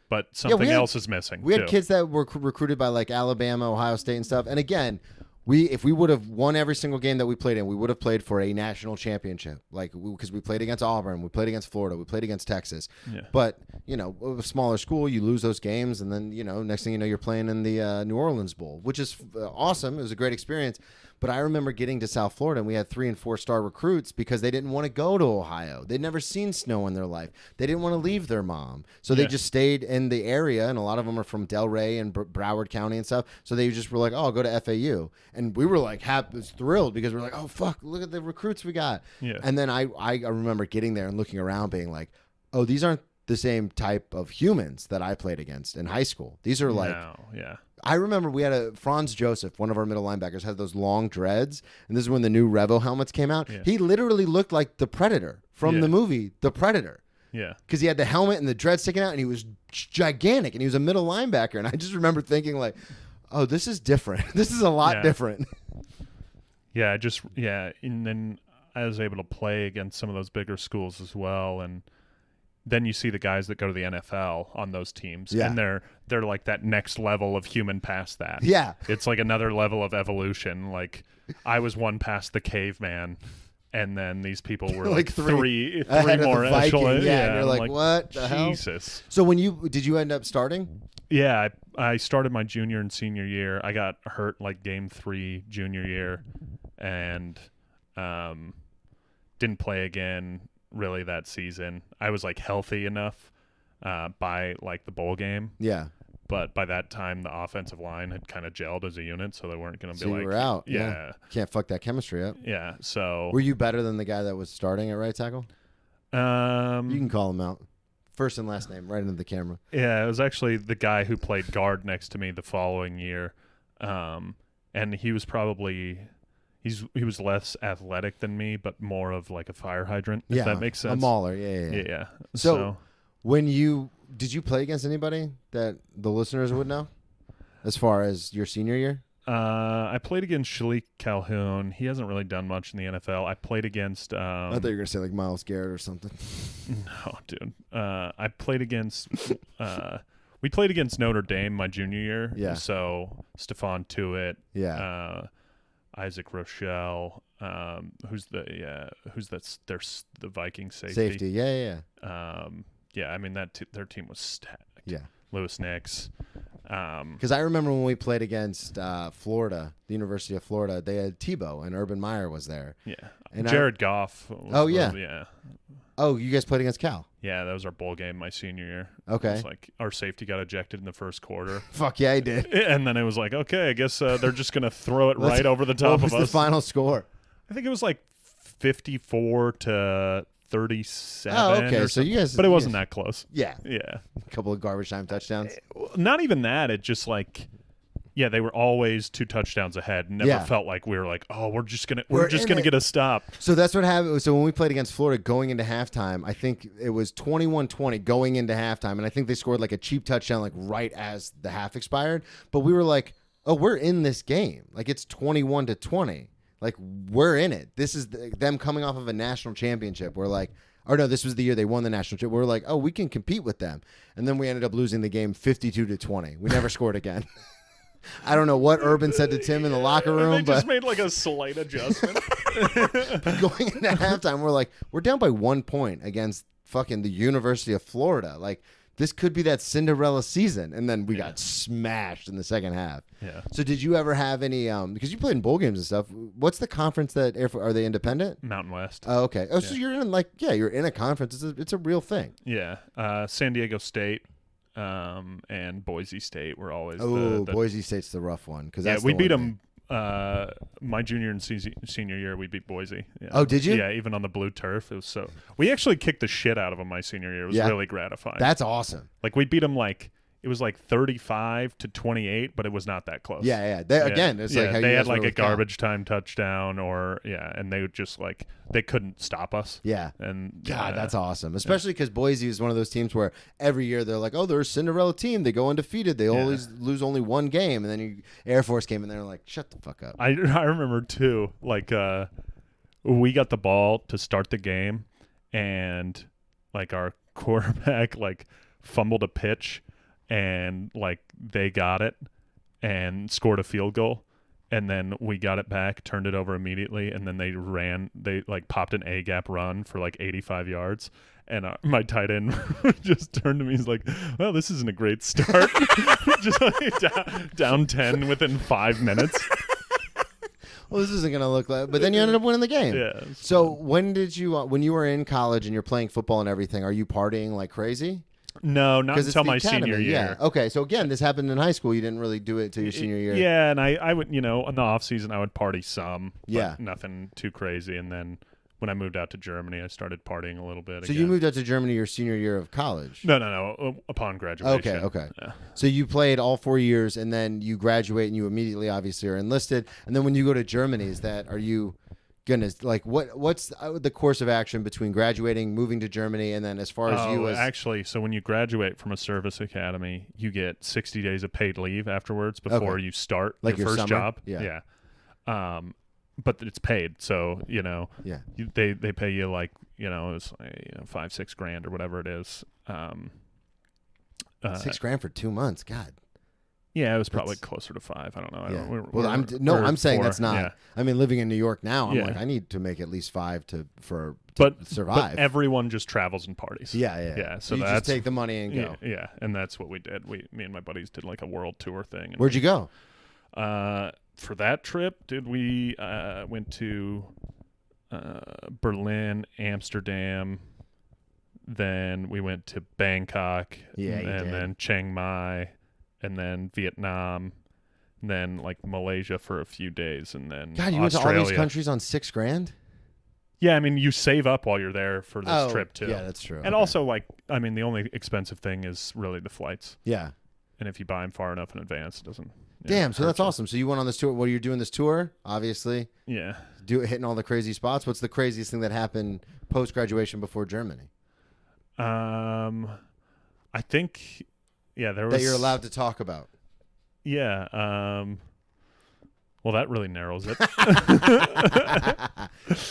but something else is missing. We had kids that were recruited by like Alabama, Ohio State, and stuff. And again, if we would have won every single game that we played in, we would have played for a national championship. Like, because we played against Auburn, we played against Florida, we played against Texas. Yeah. But, a smaller school, you lose those games, and then, next thing you know, you're playing in the New Orleans Bowl, which is awesome. It was a great experience. But I remember getting to South Florida, and we had 3- and 4-star recruits because they didn't want to go to Ohio. They'd never seen snow in their life. They didn't want to leave their mom. So they just stayed in the area, and a lot of them are from Delray and Broward County and stuff. So they just were like, oh, I'll go to FAU. And we were like thrilled because we're like, oh, fuck, look at the recruits we got. Yeah. And then I remember getting there and looking around being like, oh, these aren't the same type of humans that I played against in high school. These are like... No, yeah. I remember we had Franz Joseph, one of our middle linebackers, had those long dreads, and this is when the new Revo helmets came out. Yeah. He literally looked like the Predator from the movie The Predator. Yeah. Because he had the helmet and the dreads sticking out, and he was gigantic, and he was a middle linebacker. And I just remember thinking, like, oh, this is different. This is a lot different. Yeah, and then I was able to play against some of those bigger schools as well, and then you see the guys that go to the NFL on those teams, and they're like that next level of human past that. Yeah. It's like another level of evolution. Like, I was one past the caveman, and then these people were like three more echelons. Yeah, and you're like, what the hell? Jesus. So did you end up starting? Yeah, I started my junior and senior year. I got hurt like game 3 junior year, and didn't play again really that season. I was like healthy enough by like the bowl game. Yeah. But by that time, the offensive line had kind of gelled as a unit, so they weren't going to be like... you were out. Yeah. Can't fuck that chemistry up. Yeah, so... Were you better than the guy that was starting at right tackle? You can call him out. First and last name, right into the camera. Yeah, it was actually the guy who played guard next to me the following year. And he was probably... He was less athletic than me, but more of like a fire hydrant, if that makes sense. A mauler, yeah. Yeah. So did you play against anybody that the listeners would know as far as your senior year? I played against Shalik Calhoun. He hasn't really done much in the NFL. I played against... I thought you were going to say like Myles Garrett or something. No, dude. I played against... we played against Notre Dame my junior year. Yeah. So Stephon Tuitt. Yeah. Isaac Rochelle, who's the Viking safety. Safety, yeah. I mean their team was stacked. Yeah. Lewis Nix. Because I remember when we played against Florida, the University of Florida, they had Tebow and Urban Meyer was there. Yeah. And Jared Goff. Yeah. Oh, you guys played against Cal? Yeah, that was our bowl game my senior year. Okay. It was like our safety got ejected in the first quarter. Fuck yeah, he did. And then it was like, okay, I guess they're just going to throw it right over the top of us. What was the final score? I think it was like 54-37. Oh, okay. So you guys... But it wasn't that close. Yeah. Yeah. A couple of garbage time touchdowns. Not even that. It just like... Yeah, they were always 2 touchdowns ahead. Never felt like we were like, oh, we're just gonna get a stop. So that's what happened. So when we played against Florida going into halftime, I think it was 21-20 going into halftime, and I think they scored like a cheap touchdown like right as the half expired. But we were like, oh, we're in this game. Like it's 21-20. Like we're in it. This is them coming off of a national championship. We're like, or no, this was the year they won the national championship. We're like, oh, we can compete with them. And then we ended up losing the game 52-20. We never scored again. I don't know what Urban said to Tim in the locker room, but just made like a slight adjustment. But going into halftime, we're like, we're down by 1 point against fucking the University of Florida. Like, this could be that Cinderella season. And then we got smashed in the second half. Yeah. So did you ever have any, because you played in bowl games and stuff, what's the conference that, are they independent? Mountain West. Oh, okay. Oh, so you're in you're in a conference. It's a real thing. Yeah. San Diego State. And Boise State were always Boise State's the rough one because we beat them my junior and senior year. We beat Boise. Yeah. Oh, did you? Yeah, even on the blue turf. It was we actually kicked the shit out of them my senior year. It was really gratifying. That's awesome. Like we beat them like it was like 35-28, but it was not that close. Yeah. Again, it's like how they you had guys like were a with Cal. garbage time touchdown, and they would just like they couldn't stop us. Yeah. And God, that's awesome. Especially because Boise is one of those teams where every year they're like, oh, they're a Cinderella team. They go undefeated. They always lose only one game. And then Air Force came in there and like, shut the fuck up. I remember too, like we got the ball to start the game, and like our quarterback like fumbled a pitch, and like they got it and scored a field goal, and then we got it back, turned it over immediately, and then they like popped an A gap run for like 85 yards, and my tight end just turned to me, he's like, well, this isn't a great start. Just like down 10 within 5 minutes. Well, this isn't going to look like, but then you ended up winning the game. Yeah. So when did you, when you were in college and you're playing football and everything, are you partying like crazy? No, not 'Cause it's until the my academy, senior year. Yeah. Okay. So again, this happened in high school. You didn't really do it till your senior year. Yeah, and I would, in the off season I would party some, but Yeah. nothing too crazy. And then when I moved out to Germany, I started partying a little bit. So again. you moved out to Germany your senior year of college. No. Upon graduation. Okay. Yeah. So you played all 4 years, and then you graduate, and you immediately obviously are enlisted. And then when you go to Germany, are you gonna like what's the course of action between graduating, moving to Germany, and then as far as you as actually, so when you graduate from a service academy, you get 60 days of paid leave afterwards before you start like your first summer? job. Yeah. But it's paid, so Yeah. they pay you like it's like, $5-6 grand or whatever it is. $6 grand for 2 months. God. Yeah, it was probably closer to 5. I don't know. Yeah. I'm saying 4, that's not. yeah. I mean, living in New York now, I'm Yeah. like, I need to make at least 5 to But survive. But everyone just travels and parties. Yeah. So you that's just take the money and go. Yeah, and that's what we did. Me and my buddies did like a world tour thing. And Where'd you go? For that trip, we went to Berlin, Amsterdam, then we went to Bangkok, Yeah, you and did. then Chiang Mai, and then Vietnam, and then like Malaysia for a few days, and then God, you went to all Australia. these countries on $6 grand? Yeah, I mean, you save up while you're there for this trip too. Yeah, that's true. And Okay. also, like, I mean, the only expensive thing is really the flights. Yeah. And if you buy them far enough in advance, it doesn't. Damn, so hurt that's you. awesome. So you went on this tour. Well, you're doing this tour, obviously. Yeah. Hitting all the crazy spots. What's the craziest thing that happened post graduation before Germany I think, there was that you're allowed to talk about? Yeah. Well, that really narrows it.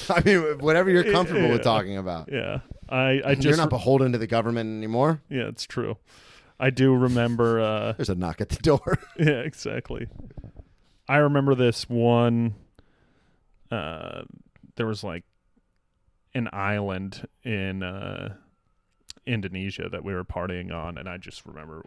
I mean, whatever you're comfortable with talking about. Yeah. I just You're not beholden to the government anymore. Yeah, it's true. I do remember. There's a knock at the door. Yeah, exactly. I remember this one. There was like an island in Indonesia that we were partying on, and I just remember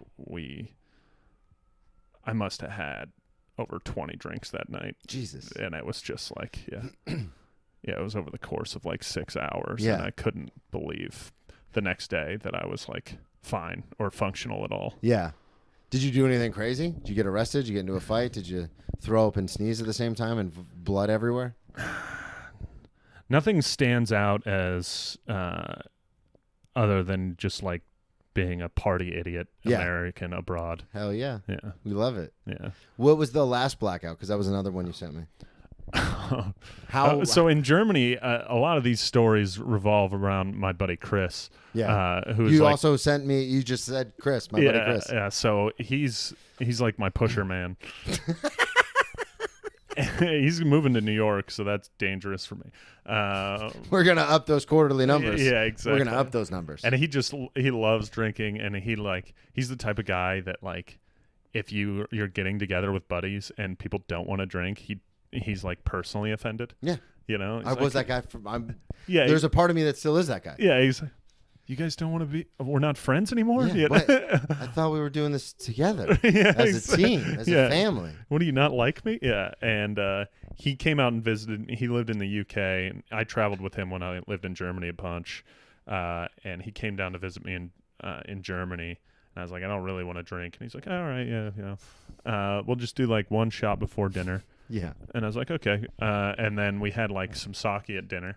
I must have had over 20 drinks that night. Jesus. And it was just like, it was over the course of like 6 hours. Yeah. And I couldn't believe the next day that I was like fine or functional at all. Yeah. Did you do anything crazy? Did you get arrested? Did you get into a fight? Did you throw up and sneeze at the same time and blood everywhere? Nothing stands out as other than just like being a party idiot American abroad. Hell yeah. Yeah. We love it. Yeah. What was the last blackout? Because that was another one you sent me. So in Germany, a lot of these stories revolve around my buddy Chris. Yeah. Who's You like, also sent me, you just said Chris, my buddy Chris. Yeah. So he's like my pusher man. He's moving to New York, so that's dangerous for me. We're going to up those quarterly numbers. Yeah, exactly. We're going to up those numbers. And he loves drinking, and he's the type of guy that like if you're getting together with buddies and people don't want to drink, he's like personally offended. Yeah. He's I was that guy from there's a part of me that still is that guy. Yeah, he's like, you guys don't want to be, we're not friends anymore? Yeah, but I thought we were doing this together as a team, as a family. What, do you not like me? Yeah. And he came out and visited. He lived in the UK, and I traveled with him when I lived in Germany a bunch. And he came down to visit me in Germany. And I was like, I don't really want to drink. And he's like, all right, yeah. We'll just do like one shot before dinner. Yeah. And I was like, okay. And then we had like some sake at dinner.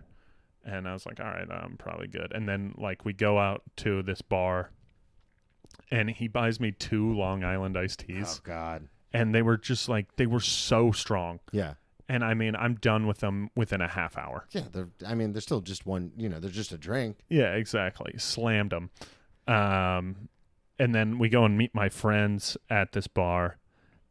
And I was like, all right, I'm probably good. And then like we go out to this bar, and he buys me 2 Long Island iced teas. Oh God. And they were just like, they were so strong. Yeah. And I mean, I'm done with them within a half hour. Yeah, they're still just one, they're just a drink. Yeah, exactly. Slammed them. And then we go and meet my friends at this bar,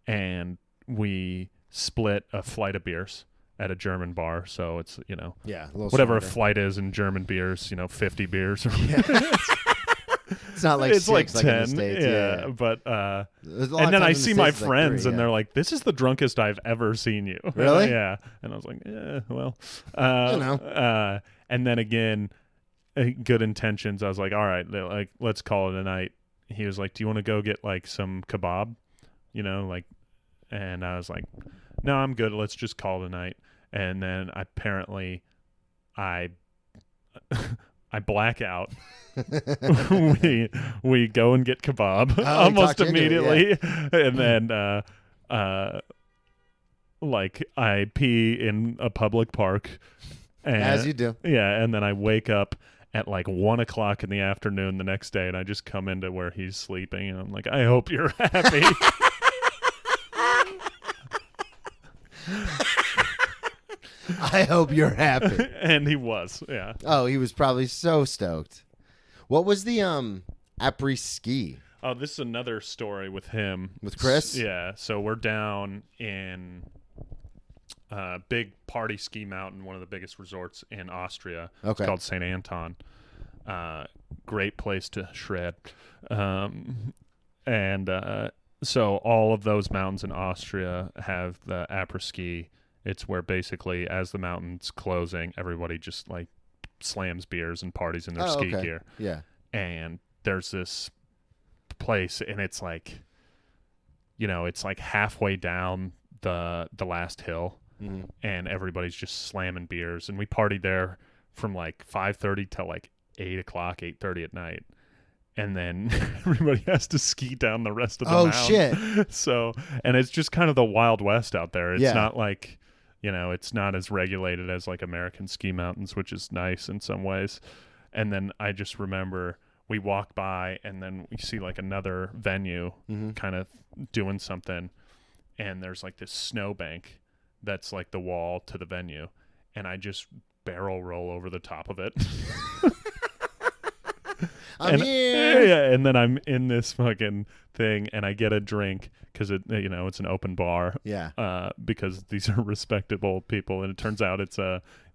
and we split a flight of beers at a German bar. So it's, Yeah, a little whatever stronger. a flight is in German beers, 50 beers. It's not like It's 6 like 10. in the States. Yeah. But, There's a lot and of then I times in see the my States it's like friends, 3, and they're like, "This is the drunkest I've ever seen you." Really? Yeah. And I was like, "Yeah, well." And then again, good intentions. I was like, "All right, like let's call it a night." He was like, "Do you want to go get like some kebab?" And I was like, "No, I'm good. Let's just call it a night." And then apparently, I black out. we go and get kebab almost immediately, and then like I pee in a public park, and, As you do. Yeah, and then I wake up at like 1 o'clock in the afternoon the next day, and I just come into where he's sleeping, and I'm like, I hope you're happy. I hope you're happy. And he was, yeah. Oh, he was probably so stoked. What was the après-ski? Oh, this is another story with him. With Chris? Yeah. So we're down in big party ski mountain, one of the biggest resorts in Austria. Okay. It's called St. Anton. Great place to shred. So all of those mountains in Austria have the après-ski. It's where basically as the mountain's closing, everybody just like slams beers and parties in their ski gear. Yeah. And there's this place, and it's like, it's like halfway down the last hill, and everybody's just slamming beers, and we partied there from like 5:30 till like 8 o'clock, 8:30 at night, and then everybody has to ski down the rest of the mountain. Shit. So, and it's just kind of the Wild West out there. It's Yeah. not like, it's not as regulated as like American ski mountains, which is nice in some ways. And then I just remember we walk by, and then we see like another venue kind of doing something, and there's like this snowbank that's like the wall to the venue, and I just barrel roll over the top of it. I'm here. Yeah, and then I'm in this fucking thing, and I get a drink because it's an open bar. Yeah. Because these are respectable people, and it turns out it's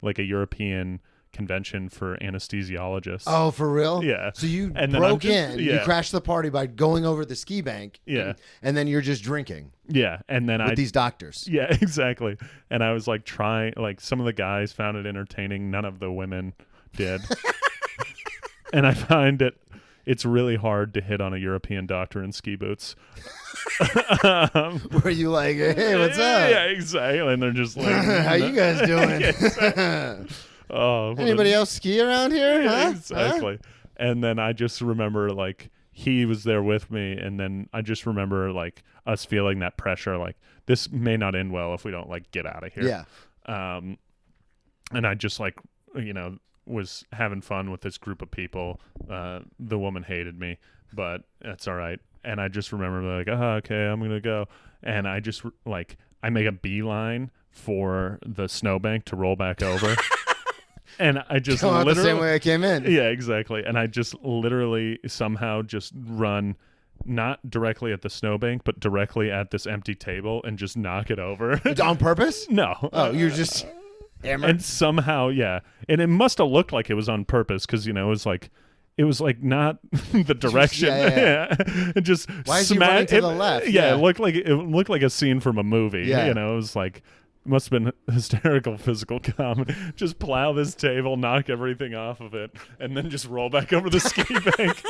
like a European convention for anesthesiologists. Oh, for real? Yeah. So you And then broke I'm just- in, you yeah. crashed the party by going over the ski bank. Yeah. And then you're just drinking Yeah, and then with these doctors. Yeah, exactly. And I was like some of the guys found it entertaining. None of the women did. And I find it's really hard to hit on a European doctor in ski boots. Were you like, hey, what's up? Yeah, exactly. And they're just like, How you guys doing? oh, what Anybody else ski around here? Yeah, Huh? exactly. And then I just remember like he was there with me, and then I just remember like us feeling that pressure, like this may not end well if we don't like get out of here. Yeah. And I just like was having fun with this group of people. The woman hated me, but that's all right. And I just remember like, okay, I'm gonna go, and I just like I make a beeline for the snowbank to roll back over. And I just Come out literally the same way I came in. Yeah, exactly. And I just literally somehow just run not directly at the snowbank, but directly at this empty table and just knock it over. On purpose? No. Oh, you're just hammered? And somehow, yeah. And it must have looked like it was on purpose because, it was like not the direction. Yeah. It just Why is he running to the left? Yeah, Yeah. it looked like a scene from a movie. Yeah. It was like must have been hysterical physical comedy. Just plow this table, knock everything off of it, and then just roll back over the ski bank.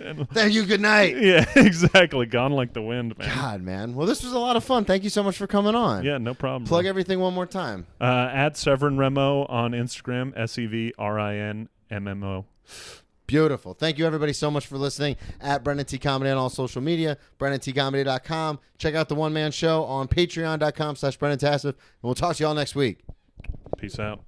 And, Thank you. Good night. yeah, exactly. Gone like the wind, man. God, man. Well, this was a lot of fun. Thank you so much for coming on. Yeah, no problem. Plug everything one more time. At Sevrin Remmo on Instagram, SEVRINMMO. Beautiful. Thank you, everybody, so much for listening. At Brendan T. Comedy on all social media, BrendonTComedy.com. Check out the one-man show on Patreon.com/BrendonTassif, and we'll talk to you all next week. Peace out.